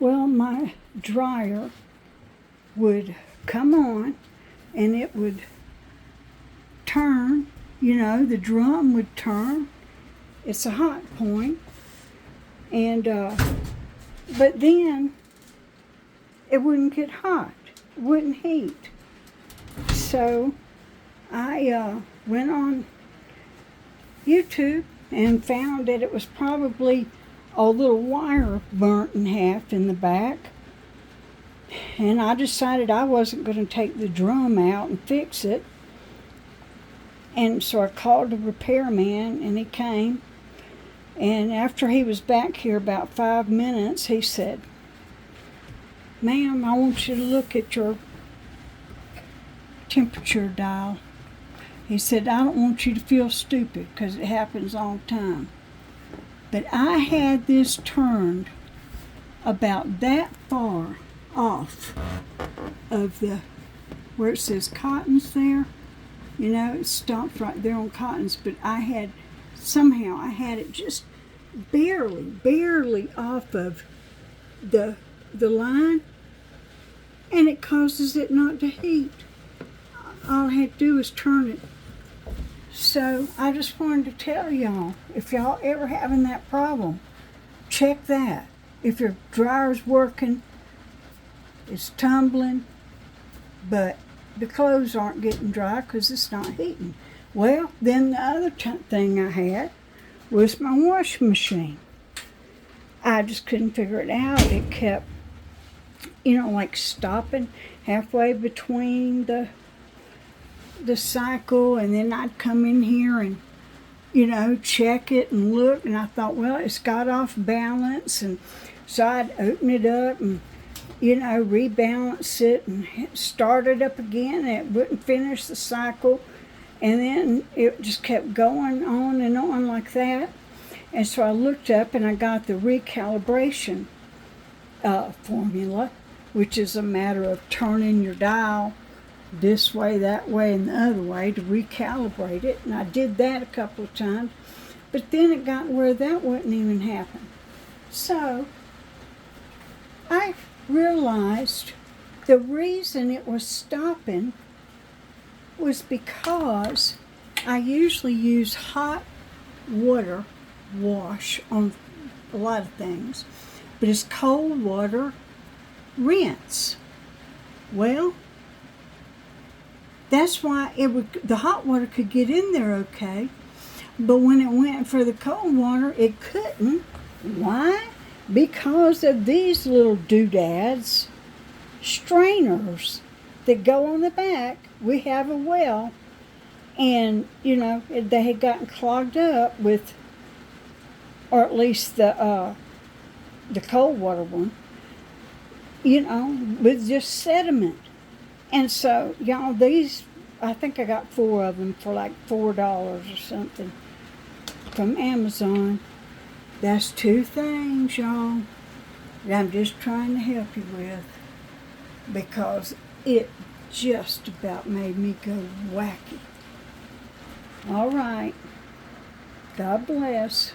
Well, my dryer would come on and it would turn, the drum would turn. It's a Hotpoint. And, but then it wouldn't get hot, it wouldn't heat. So I went on YouTube and found that it was probably a little wire burnt in half in the back. And I decided I wasn't going to take the drum out and fix it. And so I called the repairman and he came. And after he was back here about 5 minutes, he said, "Ma'am, I want you to look at your temperature dial." He said, "I don't want you to feel stupid because it happens all the time. But I had this turned about that far off of where it says Cottons there. It stops right there on Cottons, but I had it just barely off of the line, and it causes it not to heat. All I had to do was turn it. So I just wanted to tell y'all, if y'all ever having that problem, check that. If your dryer's working, it's tumbling, but the clothes aren't getting dry because it's not heating. Well, then the other thing I had was my washing machine. I just couldn't figure it out. It kept, like stopping halfway between the cycle, and then I'd come in here and, check it and look, and I thought, well, it's got off balance, and so I'd open it up and, rebalance it and start it up again, and it wouldn't finish the cycle. And then it just kept going on and on like that. And so I looked up and I got the recalibration formula, which is a matter of turning your dial this way, that way, and the other way to recalibrate it. And I did that a couple of times. But then it got where that wouldn't even happen. So I realized the reason it was stopping was because I usually use hot water wash on a lot of things, but it's cold water rinse. Well, that's why the hot water could get in there okay, but when it went for the cold water, it couldn't. Why? Because of these little doodads, strainers that go on the back. We have a well, and they had gotten clogged up with, or at least the cold water one, with just sediment. And so, y'all, these, I think I got 4 of them for like $4 or something from Amazon. That's 2 things, y'all, that I'm just trying to help you with, because it just about made me go wacky. All right. God bless.